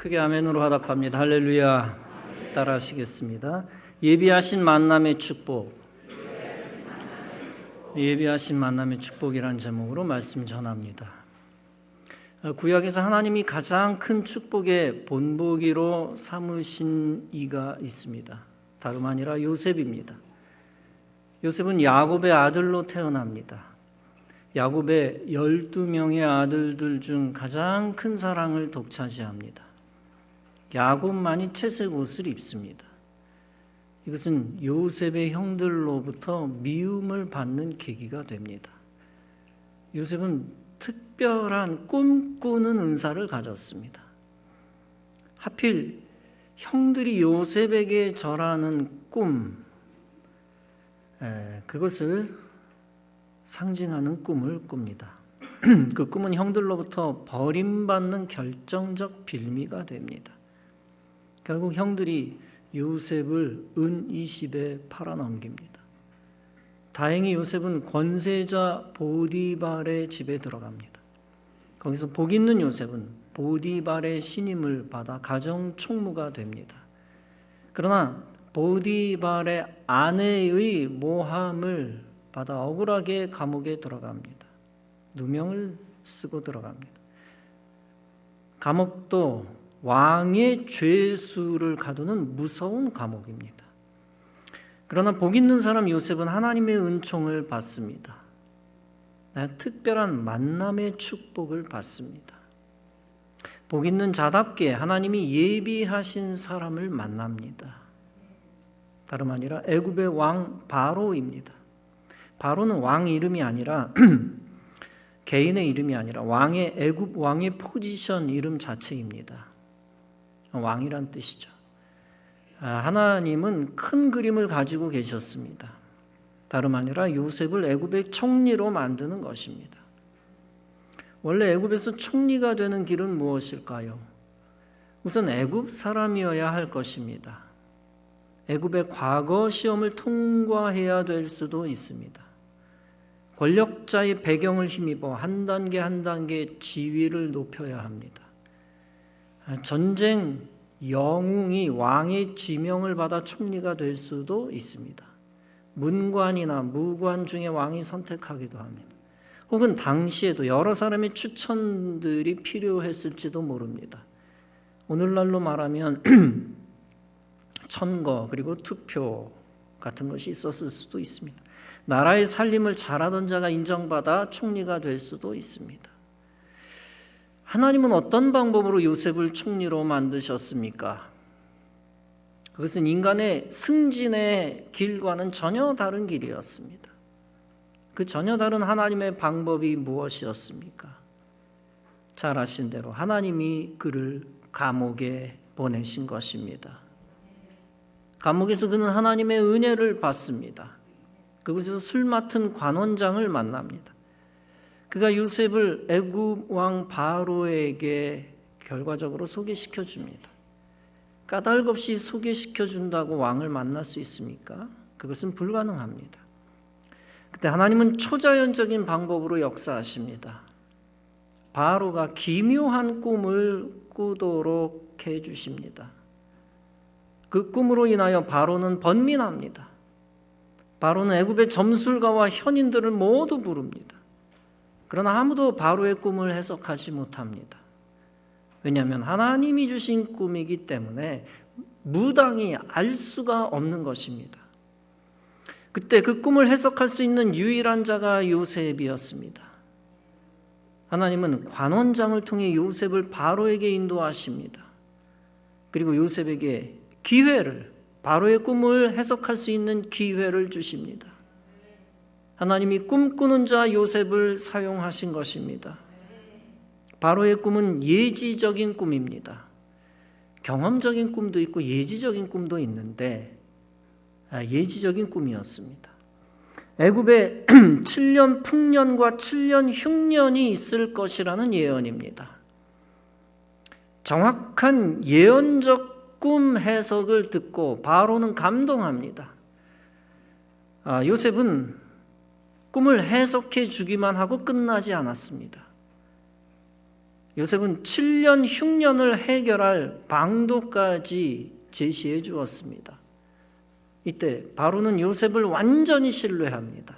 크게 아멘으로 화답합니다. 할렐루야. 따라 하시겠습니다. 예비하신 만남의 축복. 예비하신 만남의 축복이라는 제목으로 말씀 전합니다. 구약에서 하나님이 가장 큰 축복의 본보기로 삼으신 이가 있습니다. 다름 아니라 요셉입니다. 요셉은 야곱의 아들로 태어납니다. 야곱의 12명의 아들들 중 가장 큰 사랑을 독차지합니다. 야곱만이 채색 옷을 입습니다. 이것은 요셉의 형들로부터 미움을 받는 계기가 됩니다. 요셉은 특별한 꿈꾸는 은사를 가졌습니다. 하필 형들이 요셉에게 절하는 꿈, 그것을 상징하는 꿈을 꿉니다. 그 꿈은 형들로부터 버림받는 결정적 빌미가 됩니다. 결국 형들이 요셉을 은 20에 팔아넘깁니다. 다행히 요셉은 권세자 보디발의 집에 들어갑니다. 거기서 복 있는 요셉은 보디발의 신임을 받아 가정 총무가 됩니다. 그러나 보디발의 아내의 모함을 받아 억울하게 감옥에 들어갑니다. 누명을 쓰고 들어갑니다. 감옥도 왕의 죄수를 가두는 무서운 감옥입니다. 그러나 복 있는 사람 요셉은 하나님의 은총을 받습니다. 특별한 만남의 축복을 받습니다. 복 있는 자답게 하나님이 예비하신 사람을 만납니다. 다름 아니라 애굽의 왕 바로입니다. 바로는 왕 이름이 아니라 개인의 이름이 아니라 애굽 왕의 포지션 이름 자체입니다. 왕이란 뜻이죠. 하나님은 큰 그림을 가지고 계셨습니다. 다름 아니라 요셉을 애굽의 총리로 만드는 것입니다. 원래 애굽에서 총리가 되는 길은 무엇일까요? 우선 애굽 사람이어야 할 것입니다. 애굽의 과거 시험을 통과해야 될 수도 있습니다. 권력자의 배경을 힘입어 한 단계 한 단계 지위를 높여야 합니다. 전쟁 영웅이 왕의 지명을 받아 총리가 될 수도 있습니다. 문관이나 무관 중에 왕이 선택하기도 합니다. 혹은 당시에도 여러 사람의 추천들이 필요했을지도 모릅니다. 오늘날로 말하면 선거 그리고 투표 같은 것이 있었을 수도 있습니다. 나라의 살림을 잘하던 자가 인정받아 총리가 될 수도 있습니다. 하나님은 어떤 방법으로 요셉을 총리로 만드셨습니까? 그것은 인간의 승진의 길과는 전혀 다른 길이었습니다. 그 전혀 다른 하나님의 방법이 무엇이었습니까? 잘 아신 대로 하나님이 그를 감옥에 보내신 것입니다. 감옥에서 그는 하나님의 은혜를 받습니다. 그곳에서 술 맡은 관원장을 만납니다. 그가 요셉을 애굽 왕 바로에게 결과적으로 소개시켜 줍니다. 까닭 없이 소개시켜 준다고 왕을 만날 수 있습니까? 그것은 불가능합니다. 그때 하나님은 초자연적인 방법으로 역사하십니다. 바로가 기묘한 꿈을 꾸도록 해 주십니다. 그 꿈으로 인하여 바로는 번민합니다. 바로는 애굽의 점술가와 현인들을 모두 부릅니다. 그러나 아무도 바로의 꿈을 해석하지 못합니다. 왜냐하면 하나님이 주신 꿈이기 때문에 무당이 알 수가 없는 것입니다. 그때 그 꿈을 해석할 수 있는 유일한 자가 요셉이었습니다. 하나님은 관원장을 통해 요셉을 바로에게 인도하십니다. 그리고 요셉에게 바로의 꿈을 해석할 수 있는 기회를 주십니다. 하나님이 꿈꾸는 자 요셉을 사용하신 것입니다. 바로의 꿈은 예지적인 꿈입니다. 경험적인 꿈도 있고 예지적인 꿈도 있는데 예지적인 꿈이었습니다. 애굽에 7년 풍년과 7년 흉년이 있을 것이라는 예언입니다. 정확한 예언적 꿈 해석을 듣고 바로는 감동합니다. 요셉은 꿈을 해석해 주기만 하고 끝나지 않았습니다. 요셉은 7년 흉년을 해결할 방도까지 제시해 주었습니다. 이때 바로는 요셉을 완전히 신뢰합니다.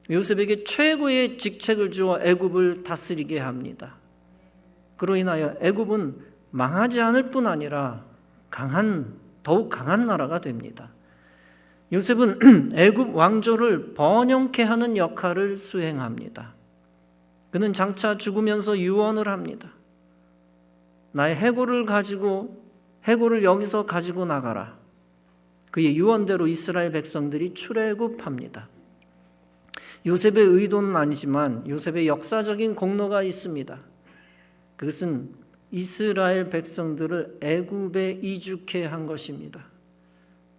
요셉에게 최고의 직책을 주어 애굽을 다스리게 합니다. 그로 인하여 애굽은 망하지 않을 뿐 아니라 더욱 강한 나라가 됩니다. 요셉은 애굽 왕조를 번영케 하는 역할을 수행합니다. 그는 장차 죽으면서 유언을 합니다. 나의 해골을 여기서 가지고 나가라. 그의 유언대로 이스라엘 백성들이 출애굽합니다. 요셉의 의도는 아니지만 요셉의 역사적인 공로가 있습니다. 그것은 이스라엘 백성들을 애굽에 이주케 한 것입니다.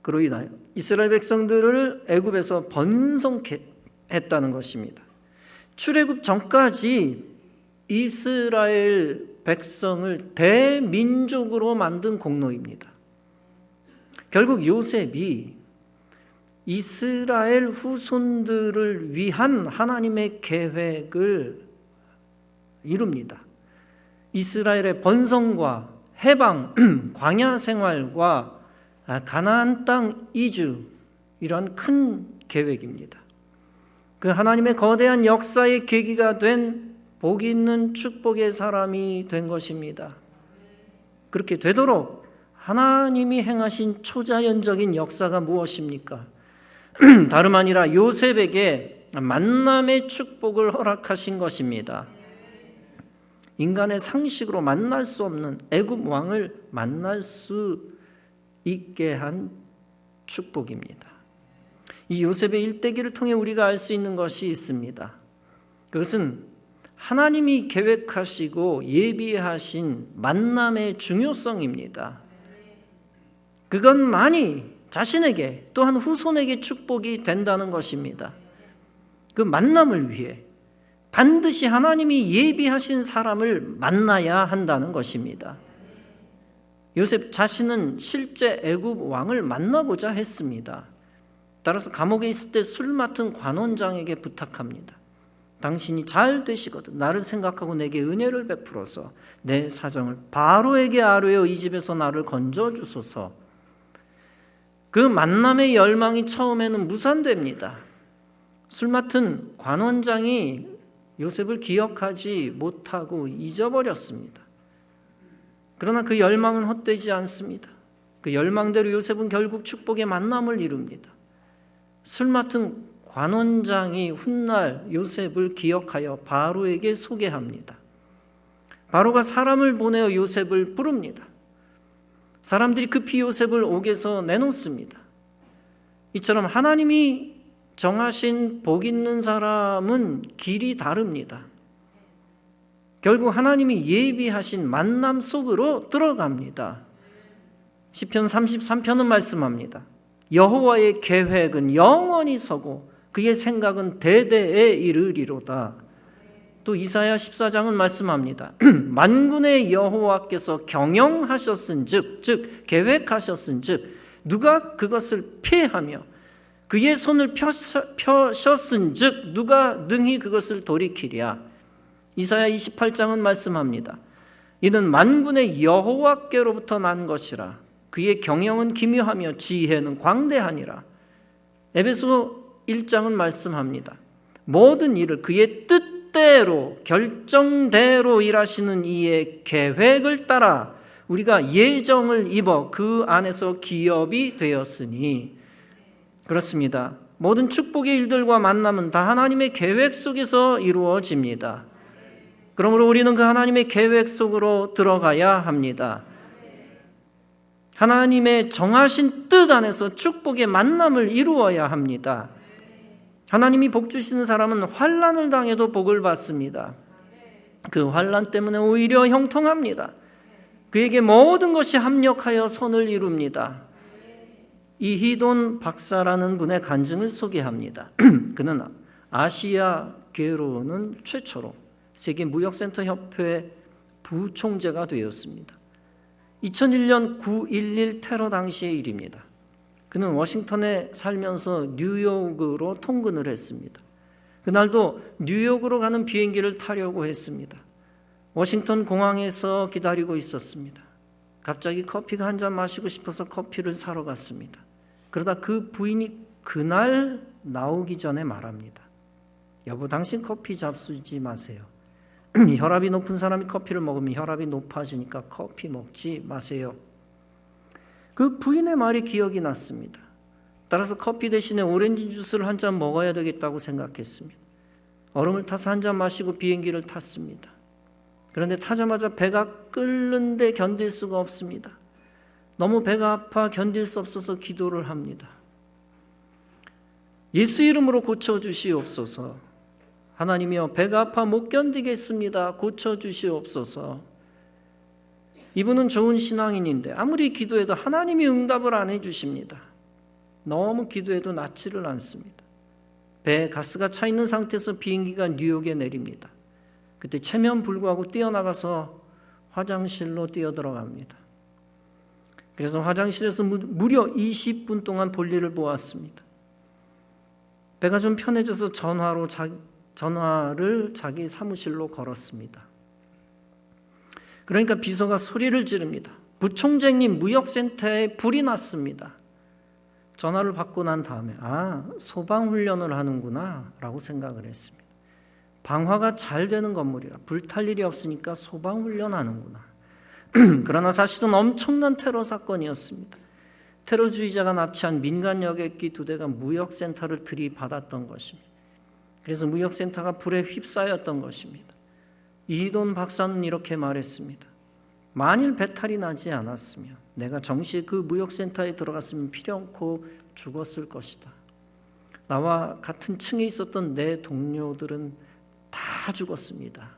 그로 인하여 이스라엘 백성들을 애굽에서 번성케 했다는 것입니다. 출애굽 전까지 이스라엘 백성을 대민족으로 만든 공로입니다. 결국 요셉이 이스라엘 후손들을 위한 하나님의 계획을 이룹니다. 이스라엘의 번성과 해방, 광야 생활과 가나안 땅 이주, 이런 큰 계획입니다. 그 하나님의 거대한 역사의 계기가 된 복이 있는 축복의 사람이 된 것입니다. 그렇게 되도록 하나님이 행하신 초자연적인 역사가 무엇입니까? 다름 아니라 요셉에게 만남의 축복을 허락하신 것입니다. 인간의 상식으로 만날 수 없는 애굽 왕을 만날 수 있게 한 축복입니다. 이 요셉의 일대기를 통해 우리가 알 수 있는 것이 있습니다. 그것은 하나님이 계획하시고 예비하신 만남의 중요성입니다. 그것만이 자신에게 또한 후손에게 축복이 된다는 것입니다. 그 만남을 위해 반드시 하나님이 예비하신 사람을 만나야 한다는 것입니다. 요셉 자신은 실제 애굽 왕을 만나고자 했습니다. 따라서 감옥에 있을 때 술 맡은 관원장에게 부탁합니다. 당신이 잘 되시거든 나를 생각하고 내게 은혜를 베풀어서 내 사정을 바로에게 아뢰어 이 집에서 나를 건져주소서. 그 만남의 열망이 처음에는 무산됩니다. 술 맡은 관원장이 요셉을 기억하지 못하고 잊어버렸습니다. 그러나 그 열망은 헛되지 않습니다. 그 열망대로 요셉은 결국 축복의 만남을 이룹니다. 술 맡은 관원장이 훗날 요셉을 기억하여 바로에게 소개합니다. 바로가 사람을 보내어 요셉을 부릅니다. 사람들이 급히 요셉을 옥에서 내놓습니다. 이처럼 하나님이 정하신 복 있는 사람은 길이 다릅니다. 결국 하나님이 예비하신 만남 속으로 들어갑니다. 시편 33편은 말씀합니다. 여호와의 계획은 영원히 서고 그의 생각은 대대에 이르리로다. 또 이사야 14장은 말씀합니다. 만군의 여호와께서 경영하셨은즉 즉 계획하셨은즉 누가 그것을 피하며 그의 손을 펴셨은즉 누가 능히 그것을 돌이키랴. 이사야 28장은 말씀합니다. 이는 만군의 여호와께로부터 난 것이라. 그의 경영은 기묘하며 지혜는 광대하니라. 에베소 1장은 말씀합니다. 모든 일을 그의 뜻대로 결정대로 일하시는 이의 계획을 따라 우리가 예정을 입어 그 안에서 기업이 되었으니. 그렇습니다. 모든 축복의 일들과 만남은 다 하나님의 계획 속에서 이루어집니다. 그러므로 우리는 그 하나님의 계획 속으로 들어가야 합니다. 하나님의 정하신 뜻 안에서 축복의 만남을 이루어야 합니다. 하나님이 복 주시는 사람은 환난을 당해도 복을 받습니다. 그 환난 때문에 오히려 형통합니다. 그에게 모든 것이 합력하여 선을 이룹니다. 이희돈 박사라는 분의 간증을 소개합니다. 그는 아시아계로는 최초로 세계무역센터 협회 부총재가 되었습니다. 2001년 9.11 테러 당시의 일입니다. 그는 워싱턴에 살면서 뉴욕으로 통근을 했습니다. 그날도 뉴욕으로 가는 비행기를 타려고 했습니다. 워싱턴 공항에서 기다리고 있었습니다. 갑자기 커피가 한 잔 마시고 싶어서 커피를 사러 갔습니다. 그러다 그 부인이 그날 나오기 전에 말합니다. 여보, 당신 커피 잡수지 마세요. 혈압이 높은 사람이 커피를 먹으면 혈압이 높아지니까 커피 먹지 마세요. 그 부인의 말이 기억이 났습니다. 따라서 커피 대신에 오렌지 주스를 한 잔 먹어야 되겠다고 생각했습니다. 얼음을 타서 한 잔 마시고 비행기를 탔습니다. 그런데 타자마자 배가 끓는데 견딜 수가 없습니다. 너무 배가 아파 견딜 수 없어서 기도를 합니다. 예수 이름으로 고쳐주시옵소서. 하나님이여, 배가 아파 못 견디겠습니다. 고쳐주시옵소서. 이분은 좋은 신앙인인데 아무리 기도해도 하나님이 응답을 안 해주십니다. 너무 기도해도 낫지를 않습니다. 배에 가스가 차 있는 상태에서 비행기가 뉴욕에 내립니다. 그때 체면 불구하고 뛰어나가서 화장실로 뛰어들어갑니다. 그래서 화장실에서 무려 20분 동안 볼일을 보았습니다. 배가 좀 편해져서 전화를 자기 사무실로 걸었습니다. 그러니까 비서가 소리를 지릅니다. 부총장님, 무역센터에 불이 났습니다. 전화를 받고 난 다음에 소방훈련을 하는구나 라고 생각을 했습니다. 방화가 잘 되는 건물이라 불탈 일이 없으니까 소방훈련 하는구나. 그러나 사실은 엄청난 테러 사건이었습니다. 테러주의자가 납치한 민간 여객기 2대가 무역센터를 들이받았던 것입니다. 그래서 무역센터가 불에 휩싸였던 것입니다. 이돈 박사는 이렇게 말했습니다. 만일 배탈이 나지 않았으면 내가 정시에 그 무역센터에 들어갔으면 필연코 죽었을 것이다. 나와 같은 층에 있었던 내 동료들은 다 죽었습니다.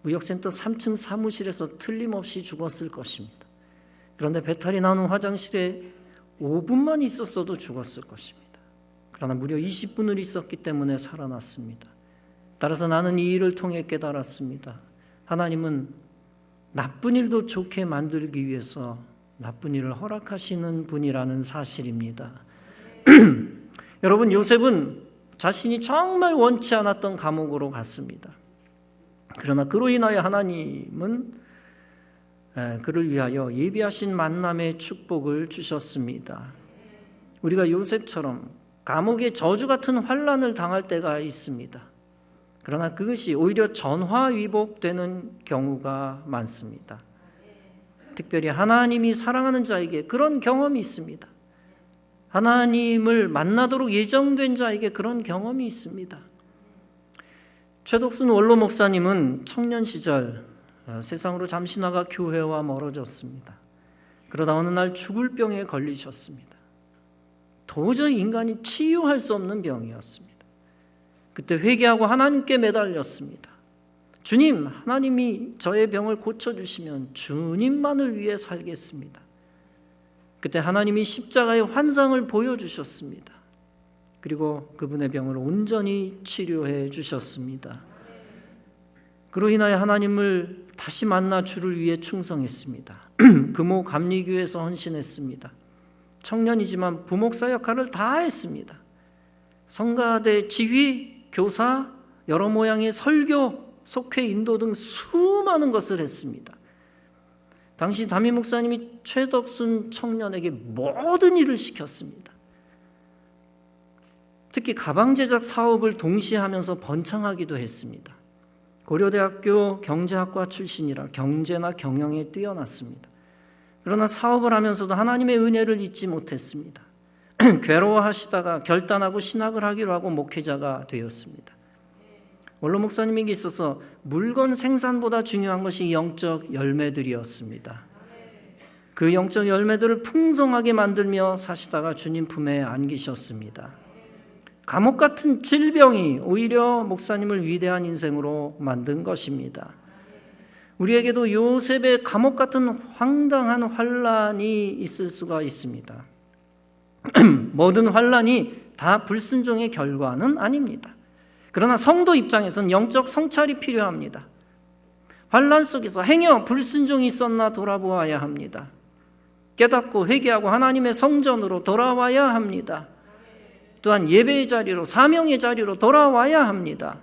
무역센터 3층 사무실에서 틀림없이 죽었을 것입니다. 그런데 배탈이 나는 화장실에 5분만 있었어도 죽었을 것입니다. 그러나 무려 20분을 있었기 때문에 살아났습니다. 따라서 나는 이 일을 통해 깨달았습니다. 하나님은 나쁜 일도 좋게 만들기 위해서 나쁜 일을 허락하시는 분이라는 사실입니다. 여러분, 요셉은 자신이 정말 원치 않았던 감옥으로 갔습니다. 그러나 그로 인하여 하나님은 그를 위하여 예비하신 만남의 축복을 주셨습니다. 우리가 요셉처럼 감옥의 저주 같은 환난을 당할 때가 있습니다. 그러나 그것이 오히려 전화위복되는 경우가 많습니다. 특별히 하나님이 사랑하는 자에게 그런 경험이 있습니다. 하나님을 만나도록 예정된 자에게 그런 경험이 있습니다. 최덕순 원로 목사님은 청년 시절 세상으로 잠시 나가 교회와 멀어졌습니다. 그러다 어느 날 죽을 병에 걸리셨습니다. 도저히 인간이 치유할 수 없는 병이었습니다. 그때 회개하고 하나님께 매달렸습니다. 주님, 하나님이 저의 병을 고쳐주시면 주님만을 위해 살겠습니다. 그때 하나님이 십자가의 환상을 보여주셨습니다. 그리고 그분의 병을 온전히 치료해 주셨습니다. 그로 인하여 하나님을 다시 만나 주를 위해 충성했습니다. 금호 감리교회에서 헌신했습니다. 청년이지만 부목사 역할을 다 했습니다. 성가대 지휘, 교사, 여러 모양의 설교, 속회 인도 등 수많은 것을 했습니다. 당시 담임 목사님이 최덕순 청년에게 모든 일을 시켰습니다. 특히 가방 제작 사업을 동시에 하면서 번창하기도 했습니다. 고려대학교 경제학과 출신이라 경제나 경영에 뛰어났습니다. 그러나 사업을 하면서도 하나님의 은혜를 잊지 못했습니다. 괴로워하시다가 결단하고 신학을 하기로 하고 목회자가 되었습니다. 원로 목사님에게 있어서 물건 생산보다 중요한 것이 영적 열매들이었습니다. 그 영적 열매들을 풍성하게 만들며 사시다가 주님 품에 안기셨습니다. 감옥 같은 질병이 오히려 목사님을 위대한 인생으로 만든 것입니다. 우리에게도 요셉의 감옥 같은 황당한 환난이 있을 수가 있습니다. 모든 환난이 다 불순종의 결과는 아닙니다. 그러나 성도 입장에서는 영적 성찰이 필요합니다. 환난 속에서 행여 불순종이 있었나 돌아보아야 합니다. 깨닫고 회개하고 하나님의 성전으로 돌아와야 합니다. 또한 예배의 자리로, 사명의 자리로 돌아와야 합니다.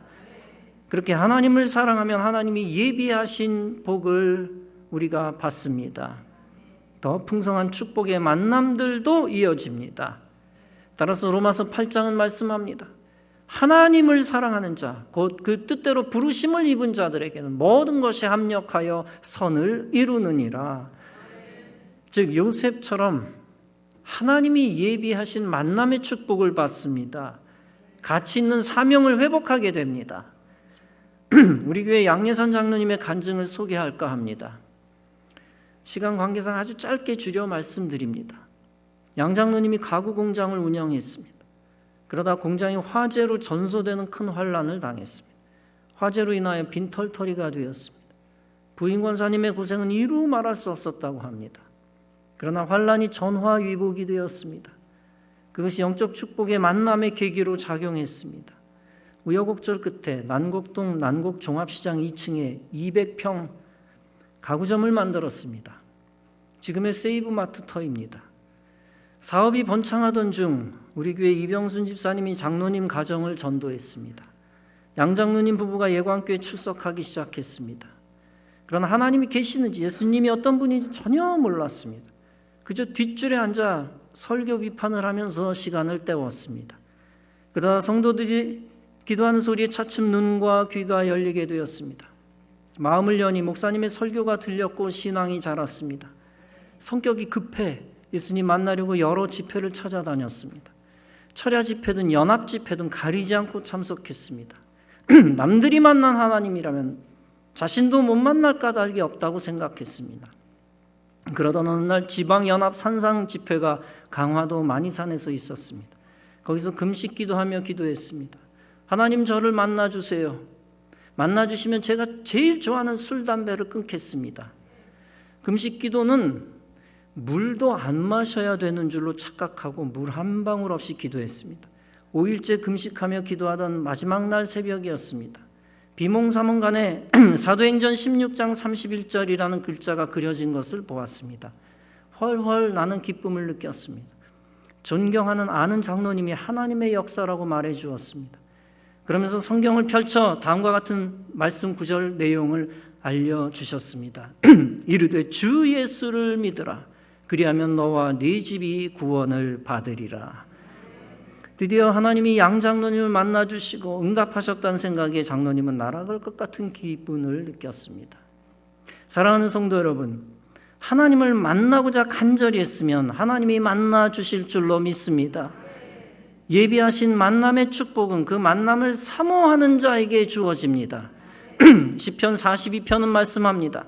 그렇게 하나님을 사랑하면 하나님이 예비하신 복을 우리가 받습니다. 더 풍성한 축복의 만남들도 이어집니다. 따라서 로마서 8장은 말씀합니다. 하나님을 사랑하는 자, 곧 그 뜻대로 부르심을 입은 자들에게는 모든 것이 합력하여 선을 이루느니라. 즉 요셉처럼 하나님이 예비하신 만남의 축복을 받습니다. 가치 있는 사명을 회복하게 됩니다. 우리 교회 양예선 장로님의 간증을 소개할까 합니다. 시간 관계상 아주 짧게 줄여 말씀드립니다. 양 장로님이 가구 공장을 운영했습니다. 그러다 공장이 화재로 전소되는 큰 환란을 당했습니다. 화재로 인하여 빈털터리가 되었습니다. 부인 권사님의 고생은 이루 말할 수 없었다고 합니다. 그러나 환란이 전화위복이 되었습니다. 그것이 영적 축복의 만남의 계기로 작용했습니다. 우여곡절 끝에 난곡동 난곡종합시장 2층에 200평 가구점을 만들었습니다. 지금의 세이브마트터입니다. 사업이 번창하던 중 우리 교회 이병순 집사님이 장로님 가정을 전도했습니다. 양 장로님 부부가 예관교회에 출석하기 시작했습니다. 그러나 하나님이 계시는지 예수님이 어떤 분인지 전혀 몰랐습니다. 그저 뒷줄에 앉아 설교 비판을 하면서 시간을 때웠습니다. 그러다 성도들이 기도하는 소리에 차츰 눈과 귀가 열리게 되었습니다. 마음을 여니 목사님의 설교가 들렸고 신앙이 자랐습니다. 성격이 급해 예수님 만나려고 여러 집회를 찾아다녔습니다. 철야 집회든 연합 집회든 가리지 않고 참석했습니다. 남들이 만난 하나님이라면 자신도 못 만날 까닭이 없다고 생각했습니다. 그러던 어느 날 지방연합 산상 집회가 강화도 만이산에서 있었습니다. 거기서 금식 기도하며 기도했습니다. 하나님 저를 만나주세요. 만나주시면 제가 제일 좋아하는 술, 담배를 끊겠습니다. 금식 기도는 물도 안 마셔야 되는 줄로 착각하고 물 한 방울 없이 기도했습니다. 5일째 금식하며 기도하던 마지막 날 새벽이었습니다. 비몽사몽간에 사도행전 16장 31절이라는 글자가 그려진 것을 보았습니다. 헐헐 나는 기쁨을 느꼈습니다. 존경하는 아는 장로님이 하나님의 역사라고 말해 주었습니다. 그러면서 성경을 펼쳐 다음과 같은 말씀 구절 내용을 알려주셨습니다. 이르되 주 예수를 믿으라. 그리하면 너와 네 집이 구원을 받으리라. 드디어 하나님이 양 장로님을 만나주시고 응답하셨다는 생각에 장로님은 날아갈 것 같은 기분을 느꼈습니다. 사랑하는 성도 여러분, 하나님을 만나고자 간절히 했으면 하나님이 만나주실 줄로 믿습니다. 예비하신 만남의 축복은 그 만남을 사모하는 자에게 주어집니다. 시편 42편은 말씀합니다.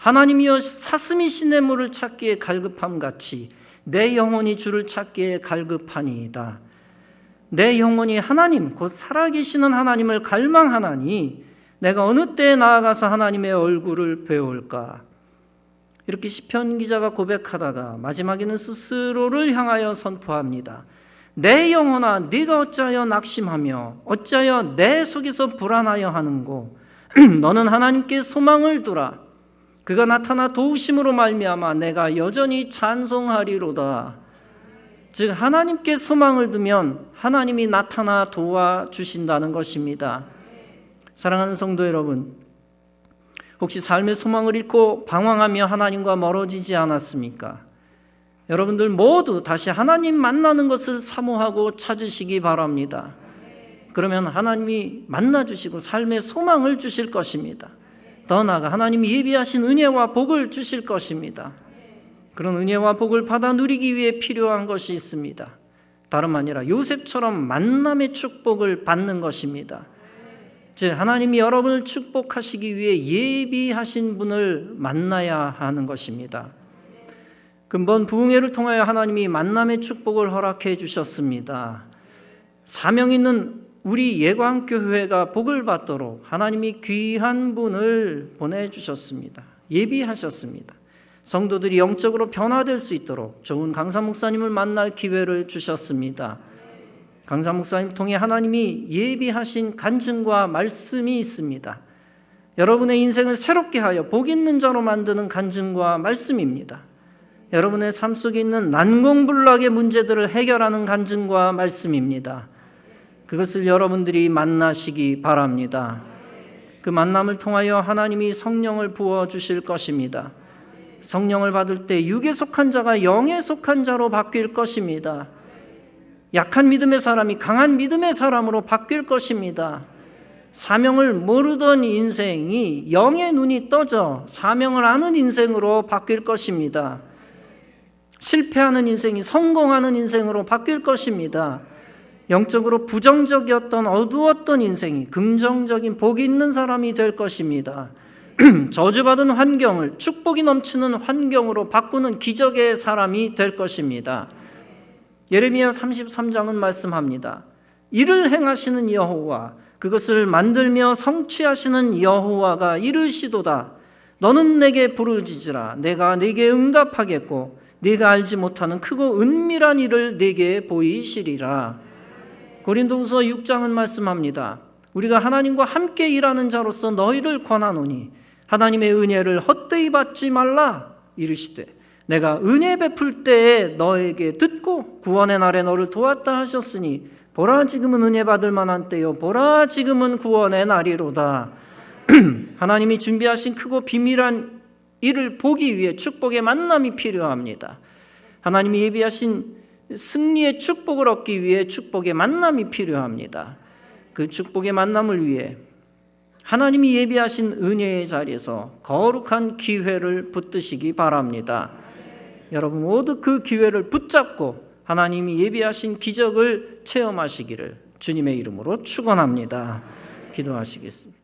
하나님이여 사슴이 시냇물을 찾기에 갈급함같이 내 영혼이 주를 찾기에 갈급하니이다. 내 영혼이 하나님 곧 살아계시는 하나님을 갈망하나니 내가 어느 때에 나아가서 하나님의 얼굴을 배울까. 이렇게 시편 기자가 고백하다가 마지막에는 스스로를 향하여 선포합니다. 내 영혼아 네가 어찌하여 낙심하며 어찌하여 내 속에서 불안하여 하는고. 너는 하나님께 소망을 두라. 그가 나타나 도우심으로 말미암아 내가 여전히 찬송하리로다. 즉 하나님께 소망을 두면 하나님이 나타나 도와주신다는 것입니다. 사랑하는 성도 여러분, 혹시 삶의 소망을 잃고 방황하며 하나님과 멀어지지 않았습니까? 여러분들 모두 다시 하나님 만나는 것을 사모하고 찾으시기 바랍니다. 그러면 하나님이 만나주시고 삶의 소망을 주실 것입니다. 더 나아가 하나님이 예비하신 은혜와 복을 주실 것입니다. 그런 은혜와 복을 받아 누리기 위해 필요한 것이 있습니다. 다름 아니라 요셉처럼 만남의 축복을 받는 것입니다. 즉 하나님이 여러분을 축복하시기 위해 예비하신 분을 만나야 하는 것입니다. 근본 부흥회를 통하여 하나님이 만남의 축복을 허락해 주셨습니다. 사명 있는 우리 예광교회가 복을 받도록 하나님이 귀한 분을 보내주셨습니다. 예비하셨습니다. 성도들이 영적으로 변화될 수 있도록 좋은 강사 목사님을 만날 기회를 주셨습니다. 강사 목사님을 통해 하나님이 예비하신 간증과 말씀이 있습니다. 여러분의 인생을 새롭게 하여 복 있는 자로 만드는 간증과 말씀입니다. 여러분의 삶 속에 있는 난공불락의 문제들을 해결하는 간증과 말씀입니다. 그것을 여러분들이 만나시기 바랍니다. 그 만남을 통하여 하나님이 성령을 부어주실 것입니다. 성령을 받을 때 육에 속한 자가 영에 속한 자로 바뀔 것입니다. 약한 믿음의 사람이 강한 믿음의 사람으로 바뀔 것입니다. 사명을 모르던 인생이 영의 눈이 떠져 사명을 아는 인생으로 바뀔 것입니다. 실패하는 인생이 성공하는 인생으로 바뀔 것입니다. 영적으로 부정적이었던 어두웠던 인생이 긍정적인 복이 있는 사람이 될 것입니다. 저주받은 환경을 축복이 넘치는 환경으로 바꾸는 기적의 사람이 될 것입니다. 예레미야 33장은 말씀합니다. 이를 행하시는 여호와, 그것을 만들며 성취하시는 여호와가 이르시도다. 너는 내게 부르짖으라. 내가 네게 응답하겠고 네가 알지 못하는 크고 은밀한 일을 네게 보이시리라. 고린도후서 6장은 말씀합니다. 우리가 하나님과 함께 일하는 자로서 너희를 권하노니 하나님의 은혜를 헛되이 받지 말라. 이르시되 내가 은혜 베풀 때에 너에게 듣고 구원의 날에 너를 도왔다 하셨으니 보라 지금은 은혜 받을 만한 때요 보라 지금은 구원의 날이로다. 하나님이 준비하신 크고 비밀한 이를 보기 위해 축복의 만남이 필요합니다. 하나님이 예비하신 승리의 축복을 얻기 위해 축복의 만남이 필요합니다. 그 축복의 만남을 위해 하나님이 예비하신 은혜의 자리에서 거룩한 기회를 붙드시기 바랍니다. 여러분 모두 그 기회를 붙잡고 하나님이 예비하신 기적을 체험하시기를 주님의 이름으로 축원합니다. 기도하시겠습니다.